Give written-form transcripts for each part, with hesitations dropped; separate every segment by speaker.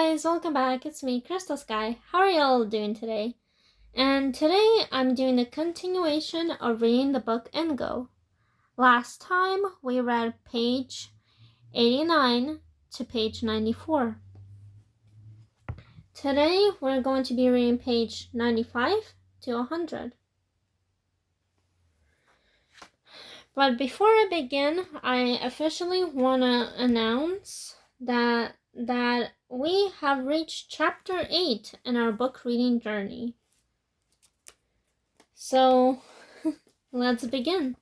Speaker 1: guys, welcome back. It's me, Crystal Sky. How are y'all doing today? And today I'm doing the continuation of reading the book Ingo. Last time we read page 89 to page 94. Today we're going to be reading page 95 to 100. But before I begin, I officially want to announce that we have reached chapter 8 in our book reading journey. So, let's begin.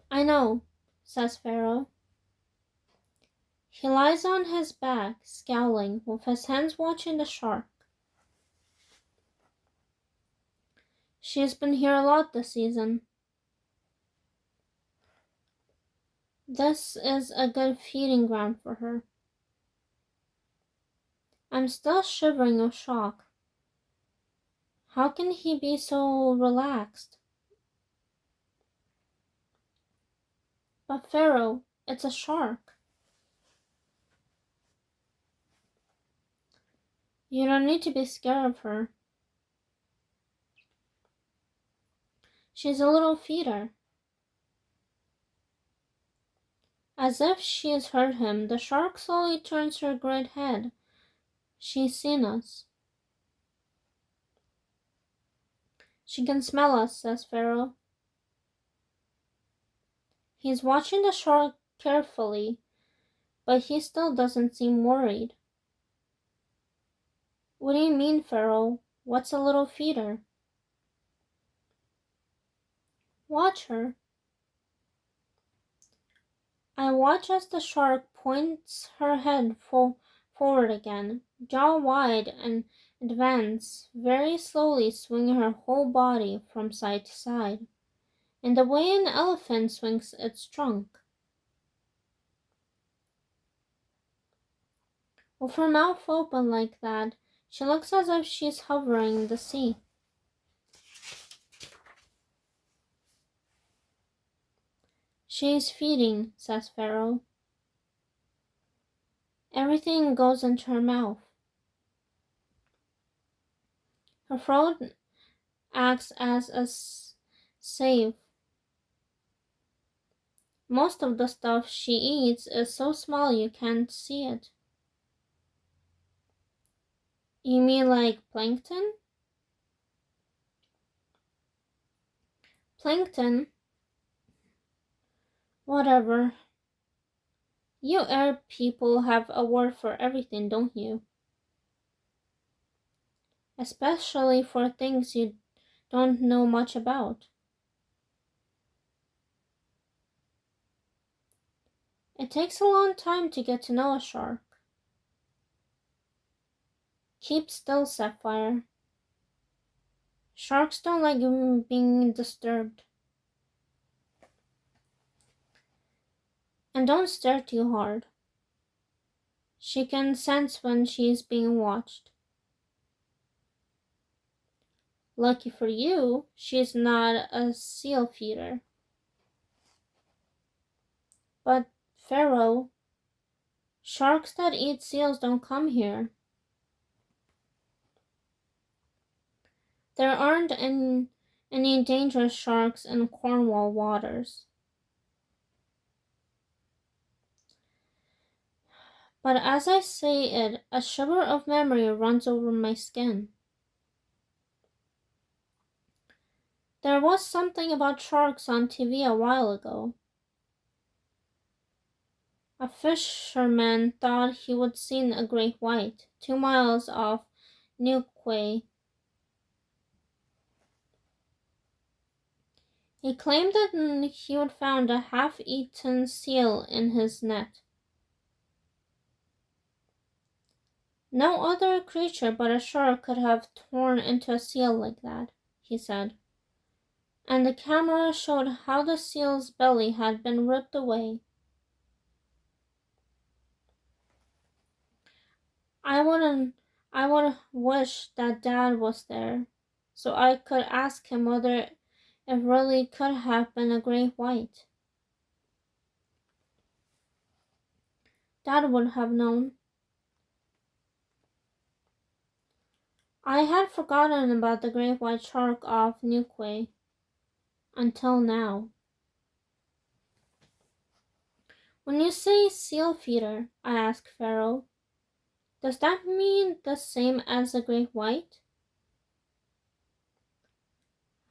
Speaker 1: I know, says Pharaoh. He lies on his back, scowling, with his hands watching the shark. She's been here a lot this season. This is a good feeding ground for her. I'm still shivering with shock. How can he be so relaxed? But Pharaoh, it's a shark. You don't need to be scared of her. She's a little feeder. As if she has heard him, the shark slowly turns her great head. She's seen us. She can smell us, says Pharaoh. He's watching the shark carefully, but he still doesn't seem worried. What do you mean, Pharaoh? What's a little feeder? Watch her. I watch as the shark points her head forward again, jaw wide, and advance, very slowly swinging her whole body from side to side, in the way an elephant swings its trunk. With her mouth open like that, she looks as if she's hovering in the sea. She's feeding, says Pharaoh. Everything goes into her mouth. Her throat acts as a sieve. Most of the stuff she eats is so small you can't see it. You mean like plankton? Plankton? Whatever. You air people have a word for everything, don't you? Especially for things you don't know much about. It takes a long time to get to know a shark. Keep still, Sapphire. Sharks don't like being disturbed. And don't stare too hard. She can sense when she's being watched. Lucky for you, she's not a seal feeder. But, Pharaoh, sharks that eat seals don't come here. There aren't any dangerous sharks in Cornwall waters. But as I say it, a shiver of memory runs over my skin. There was something about sharks on TV a while ago. A fisherman thought he would seen a great white 2 miles off Newquay. He claimed that he had found a half-eaten seal in his net. No other creature but a shark could have torn into a seal like that, he said. And the camera showed how the seal's belly had been ripped away. I would wish that Dad was there, so I could ask him whether it really could have been a great white. Dad would have known. I had forgotten about the great white shark off Newquay until now. When you say seal feeder, I asked Pharaoh, does that mean the same as the great white?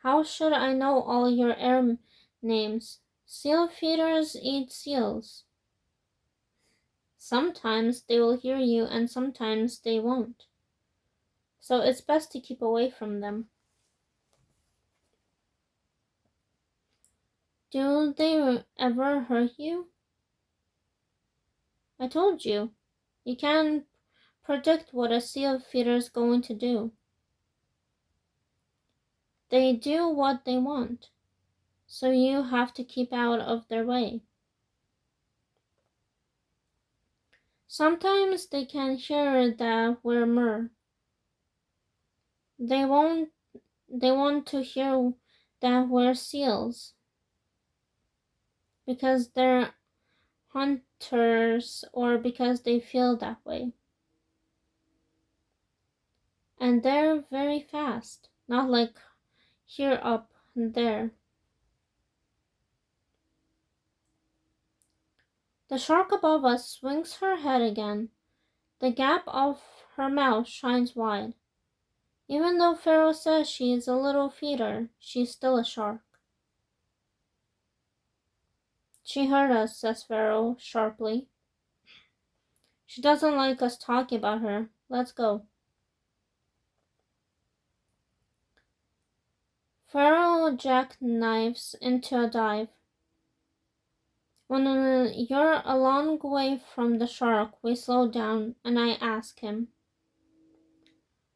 Speaker 1: How should I know all your air names? Seal feeders eat seals. Sometimes they will hear you and sometimes they won't. So it's best to keep away from them. Do they ever hurt you? I told you. You can't predict what a seal feeder is going to do. They do what they want, so you have to keep out of their way. Sometimes they can hear that we're mer. They want to hear that we're seals because they're hunters or because they feel that way. And they're very fast, not like here up there. The shark above us swings her head again. The gap of her mouth shines wide. Even though Pharaoh says she is a little feeder, she's still a shark. She heard us, says Pharaoh sharply. She doesn't like us talking about her. Let's go. Pharaoh jackknives into a dive. When you're a long way from the shark, we slow down and I ask him,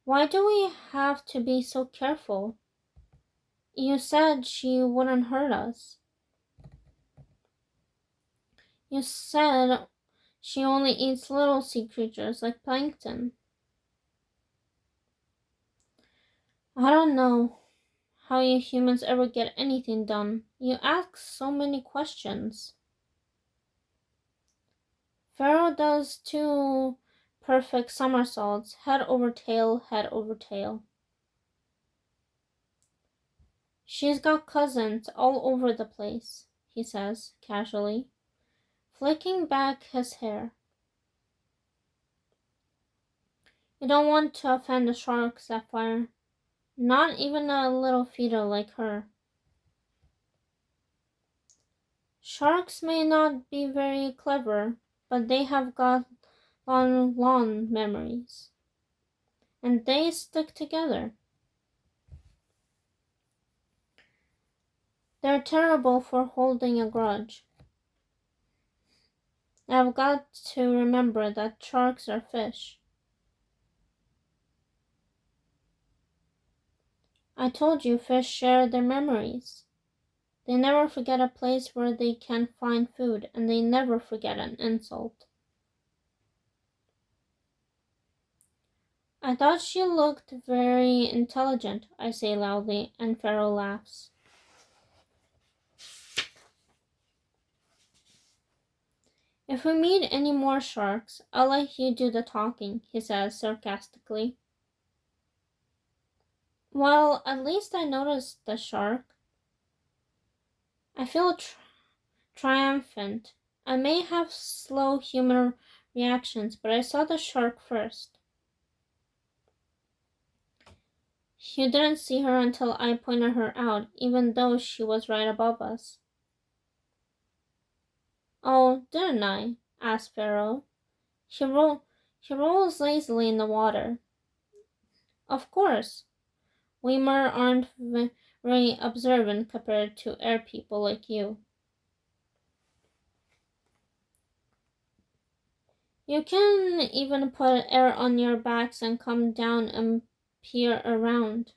Speaker 1: why do we have to be so careful? You said she wouldn't hurt us. You said she only eats little sea creatures like plankton. I don't know how you humans ever get anything done. You ask so many questions. Pharaoh does 2 perfect somersaults, head over tail, head over tail. She's got cousins all over the place, he says casually, flicking back his hair. You don't want to offend a shark, Sapphire. Not even a little feeder like her. Sharks may not be very clever, but they have got long memories. And they stick together. They're terrible for holding a grudge. I've got to remember that sharks are fish. I told you fish share their memories. They never forget a place where they can find food, and they never forget an insult. I thought she looked very intelligent, I say loudly, and Pharaoh laughs. If we meet any more sharks, I'll let you do the talking, he says sarcastically. Well, at least I noticed the shark. I feel triumphant. I may have slow human reactions, but I saw the shark first. You didn't see her until I pointed her out, even though she was right above us. Oh, didn't I? Asked Pharaoh. He rolls lazily in the water. Of course. We mer aren't very observant compared to air people like you. You can even put air on your backs and come down and peer around.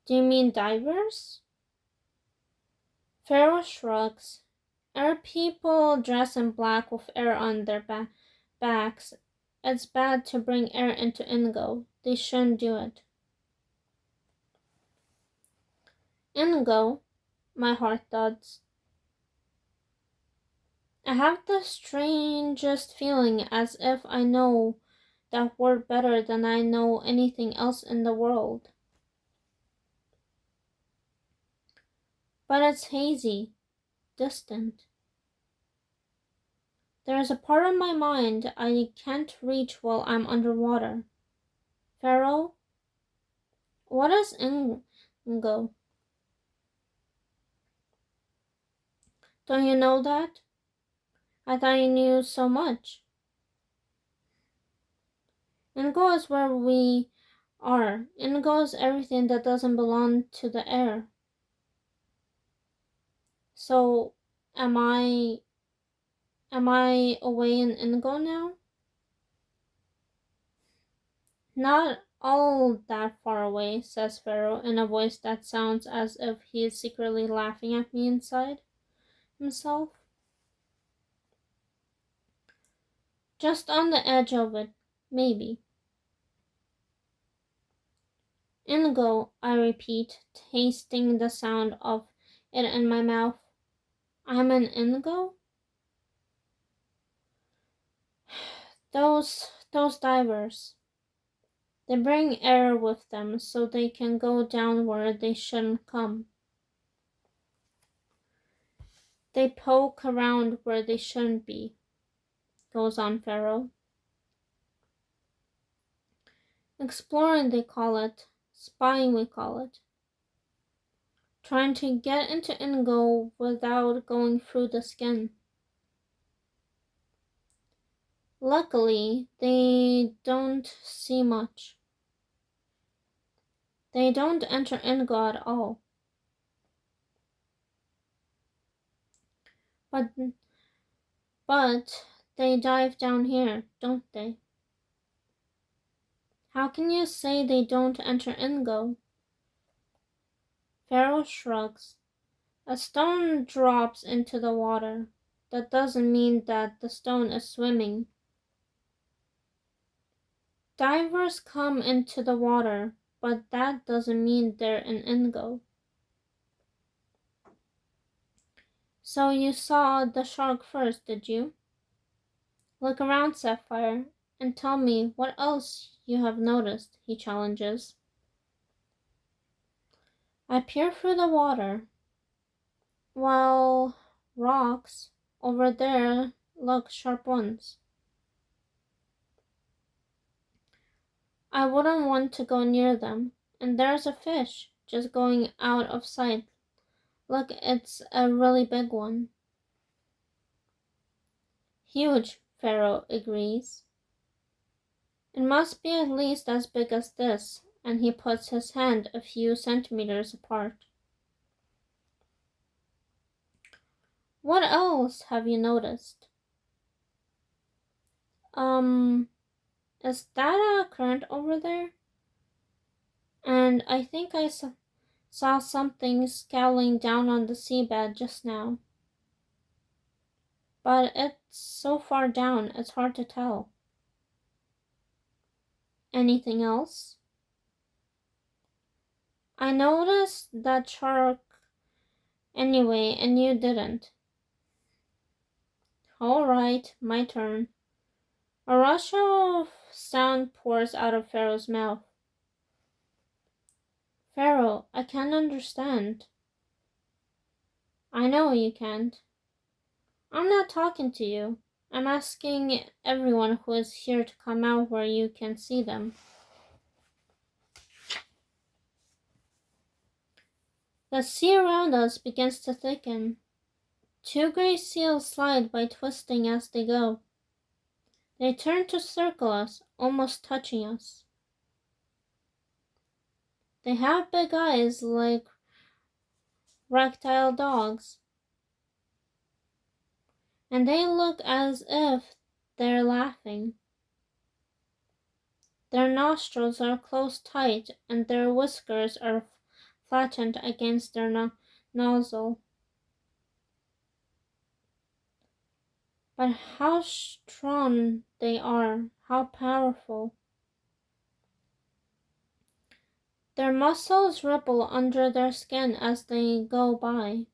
Speaker 1: Do you mean divers? Pharaoh shrugs. Air people dress in black with air on their backs. It's bad to bring air into Ingo. They shouldn't do it. Ingo, my heart thuds. I have the strangest feeling, as if I know that word better than I know anything else in the world. But it's hazy, distant. There's a part of my mind I can't reach while I'm underwater. Pharaoh, what is Ingo? Don't you know that? I thought you knew so much. Ingo is where we are. Ingo is everything that doesn't belong to the air. So, am I away in Ingo now? Not all that far away, says Pharaoh in a voice that sounds as if he is secretly laughing at me inside himself. Just on the edge of it, maybe. Ingo, I repeat, tasting the sound of it in my mouth. I'm an Ingo? Those divers. They bring air with them so they can go down where they shouldn't come. They poke around where they shouldn't be, goes on Pharaoh. Exploring they call it, spying we call it. Trying to get into Ingo without going through the skin. Luckily, they don't see much. They don't enter Ingo at all. But they dive down here, don't they? How can you say they don't enter Ingo? Pharaoh shrugs. A stone drops into the water. That doesn't mean that the stone is swimming. Divers come into the water, but that doesn't mean they're in Ingo. So you saw the shark first, did you? Look around, Sapphire, and tell me what else you have noticed, he challenges. I peer through the water. Well, rocks. Over there, look, sharp ones. I wouldn't want to go near them. And there's a fish, just going out of sight. Look, it's a really big one. Huge, Pharaoh agrees. It must be at least as big as this, and he puts his hand a few centimeters apart. What else have you noticed? Is that a current over there? And I think I saw something scowling down on the seabed just now. But it's so far down, it's hard to tell. Anything else? I noticed that shark anyway, and you didn't. All right, my turn. A rush of sound pours out of Pharaoh's mouth. Pharaoh, I can't understand. I know you can't. I'm not talking to you. I'm asking everyone who is here to come out where you can see them. The sea around us begins to thicken. Two gray seals slide by twisting as they go. They turn to circle us, almost touching us. They have big eyes like reptile dogs, and they look as if they're laughing. Their nostrils are closed tight, and their whiskers are flattened against their nozzle. But how strong they are, how powerful. Their muscles ripple under their skin as they go by.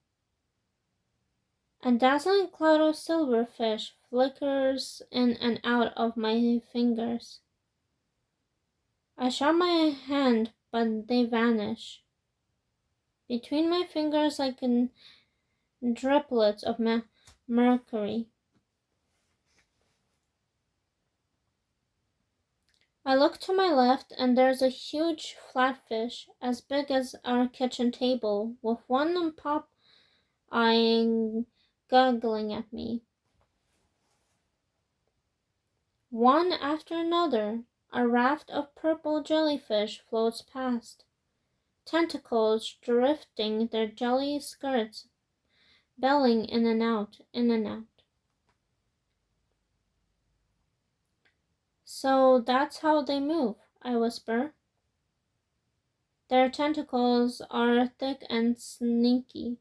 Speaker 1: A dazzling cloud of silverfish flickers in and out of my fingers. I shove my hand, but they vanish. Between my fingers like driplets of mercury. I look to my left, and there's a huge flatfish, as big as our kitchen table, with one pop eye goggling at me. One after another, a raft of purple jellyfish floats past, tentacles drifting their jelly skirts, belling in and out, in and out. So that's how they move, I whisper. Their tentacles are thick and sneaky,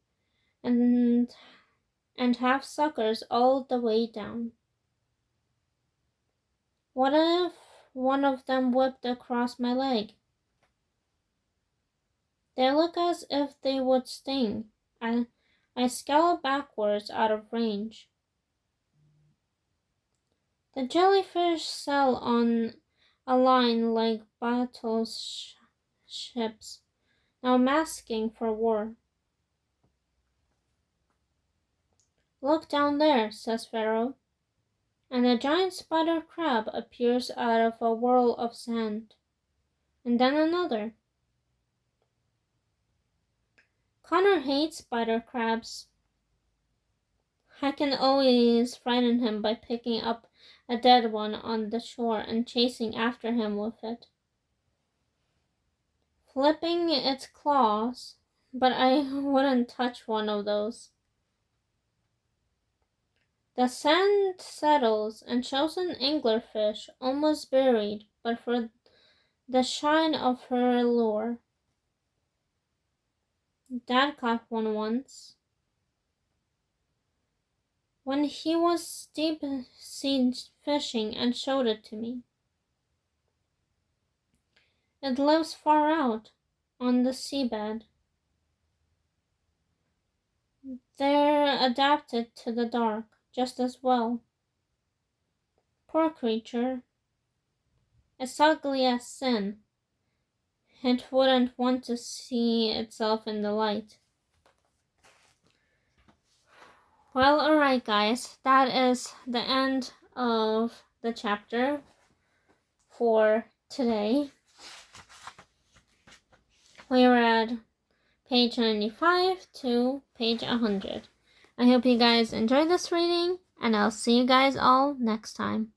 Speaker 1: and have suckers all the way down. What if one of them whipped across my leg? They look as if they would sting. I scowl backwards out of range. The jellyfish sail on a line like battleships, now masking for war. Look down there, says Pharaoh, and a giant spider crab appears out of a whirl of sand, and then another. Connor hates spider crabs. I can always frighten him by picking up a dead one on the shore and chasing after him with it, flipping its claws, but I wouldn't touch one of those. The sand settles and shows an anglerfish almost buried but for the shine of her lure. Dad caught one once, when he was deep sea fishing, and showed it to me. It lives far out on the seabed. They're adapted to the dark just as well. Poor creature. It's ugly as sin. It wouldn't want to see itself in the light. Well, alright guys, that is the end of the chapter for today. We are at page 95 to page 100. I hope you guys enjoyed this reading, and I'll see you guys all next time.